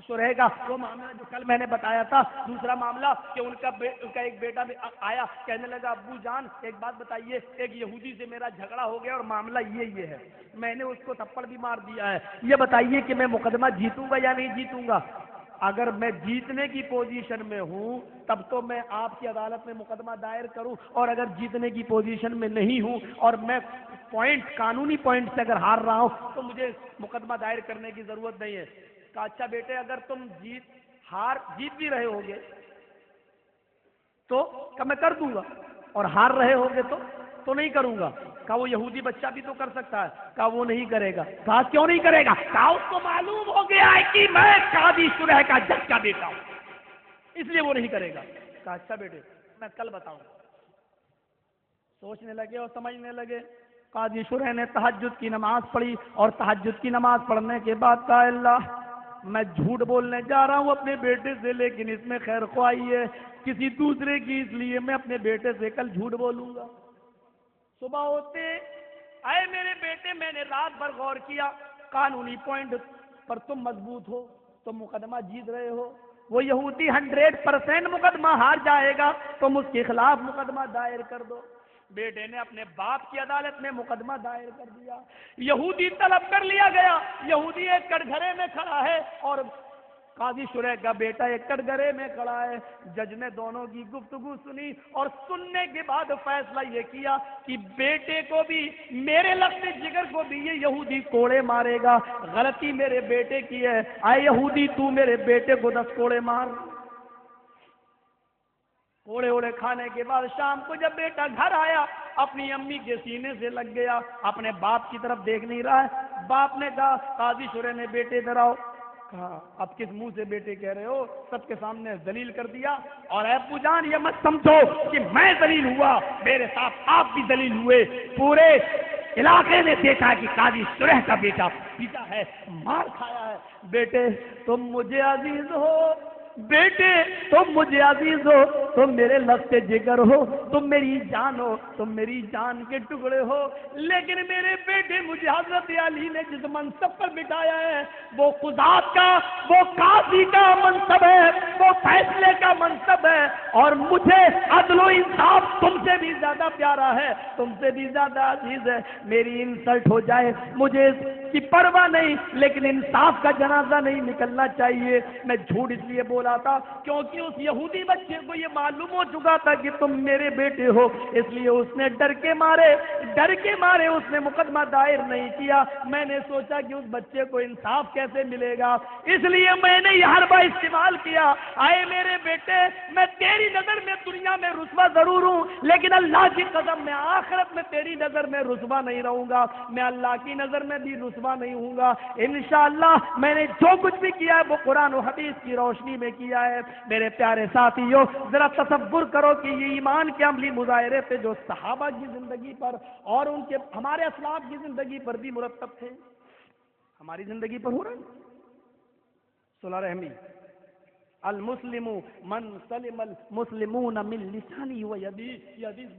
شرح کا وہ معاملہ جو کل میں نے بتایا تھا. دوسرا معاملہ کہ ان کا ایک بیٹا بھی آیا, کہنے لگا ابو جان ایک بات بتائیے, ایک یہودی سے میرا جھگڑا ہو گیا اور معاملہ یہ ہے, میں نے اس کو تھپڑ بھی مار دیا ہے, یہ بتائیے کہ میں مقدمہ جیتوں گا یا نہیں جیتوں گا؟ اگر میں جیتنے کی پوزیشن میں ہوں تب تو میں آپ کی عدالت میں مقدمہ دائر کروں, اور اگر جیتنے کی پوزیشن میں نہیں ہوں اور میں قانونی پوائنٹ سے اگر ہار رہا ہوں تو مجھے مقدمہ دائر کرنے کی ضرورت نہیں ہے. کہا اچھا بیٹے اگر تم جیت بھی رہے ہوگے تو میں کر دوں گا, اور ہار رہے ہوگے تو نہیں کروں گا. کہا وہ یہودی بچہ بھی تو کر سکتا ہے. کہا وہ نہیں کرے گا. کہا کیوں نہیں کرے گا؟ کہا اس کو معلوم ہو گیا ہے کہ میں قاضی شرح کا جج کا بیٹا ہوں, اس لیے وہ نہیں کرے گا. کہا اچھا بیٹے میں کل بتاؤں گا. سوچنے لگے اور سمجھنے لگے. قاضی شرح نے تہجد کی نماز پڑھی, اور تہجد کی نماز پڑھنے کے بعد کہا اللہ میں جھوٹ بولنے جا رہا ہوں اپنے بیٹے سے, لیکن اس میں خیر خواہی ہے کسی دوسرے کی, اس لیے میں اپنے بیٹے سے کل جھوٹ بولوں گا. صبح ہوتے اے میرے بیٹے میں نے رات بھر غور کیا, قانونی پوائنٹ پر تم مضبوط ہو, تم مقدمہ جیت رہے ہو. وہ یہودی 100% مقدمہ ہار جائے گا, تم اس کے خلاف مقدمہ دائر کر دو. بیٹے نے اپنے باپ کی عدالت میں مقدمہ دائر کر دیا. یہودی طلب کر لیا گیا. یہودی ایک کٹگھرے میں کھڑا ہے اور قاضی شرح کا بیٹا ایک کٹگھرے میں کھڑا ہے. جج نے دونوں کی گفتگو سنی اور سننے کے بعد فیصلہ یہ کیا کہ بیٹے کو بھی, میرے لفظ جگر کو بھی یہ یہودی کوڑے مارے گا. غلطی میرے بیٹے کی ہے, اے یہودی تو میرے بیٹے کو 10 کوڑے مار. کوڑے اوڑے کھانے کے بعد شام کو جب بیٹا گھر آیا اپنی امی کے سینے سے لگ گیا, اپنے باپ کی طرف دیکھ نہیں رہا ہے. باپ نے کہا قاضی شرح نے بیٹے ادھر آؤ. کہا اب کس منہ سے بیٹے کہہ رہے ہو؟ سب کے سامنے ذلیل کر دیا. اور اے ابو جان یہ مت سمجھو کہ میں ذلیل ہوا, میرے ساتھ آپ بھی ذلیل ہوئے. پورے علاقے نے دیکھا کہ قاضی شرح کا بیٹا پیٹا ہے, مار کھایا ہے. بیٹے تم مجھے عزیز ہو, بیٹے تم مجھے عزیز ہو, تم میرے لفظ جگر ہو, تم میری جان ہو, تم میری جان کے ٹکڑے ہو. لیکن میرے بیٹے مجھے حضرت علی نے جس منصب پر بٹھایا ہے وہ قضات کا, وہ قاضی کا منصب ہے, وہ فیصلے کا منصب ہے, اور مجھے عدل و انصاف تم سے بھی زیادہ پیارا ہے, تم سے بھی زیادہ عزیز ہے. میری انسلٹ ہو جائے مجھے اس کی پرواہ نہیں, لیکن انصاف کا جنازہ نہیں نکلنا چاہیے. میں جھوٹ اس لیے بولا تھا کیونکہ اس یہودی بچے کو یہ معلوم ہو چکا تھا کہ تم میرے بیٹے ہو, اس لیے اس نے ڈر کے مارے اس نے مقدمہ دائر نہیں کیا. میں نے سوچا کہ اس بچے کو انصاف کیسے ملے گا, اس لیے میں نے یہ حربہ استعمال کیا. آئے میرے بیٹے میں تیری نظر میں دنیا میں رسوا ضرور ہوں, لیکن اللہ کی قسم میں آخرت میں تیری نظر میں رسوا نہیں رہوں گا, میں اللہ کی نظر میں بھی رسوا نہیں ہوں گا انشاءاللہ. میں نے جو کچھ بھی کیا ہے وہ قرآن و حدیث کی روشنی میں کیا ہے. میرے پیارے ساتھیوں ذرا تصور کرو کہ یہ ایمان کے عملی مظاہرے تھے جو صحابہ کی زندگی پر اور ان کے ہمارے اسلاف کی زندگی پر بھی مرتب تھے, ہماری زندگی پر ہو رہا ہے. صلح رحمی, المسلم من سلم المسلمون من لسانه و یدیه, یہ حدیث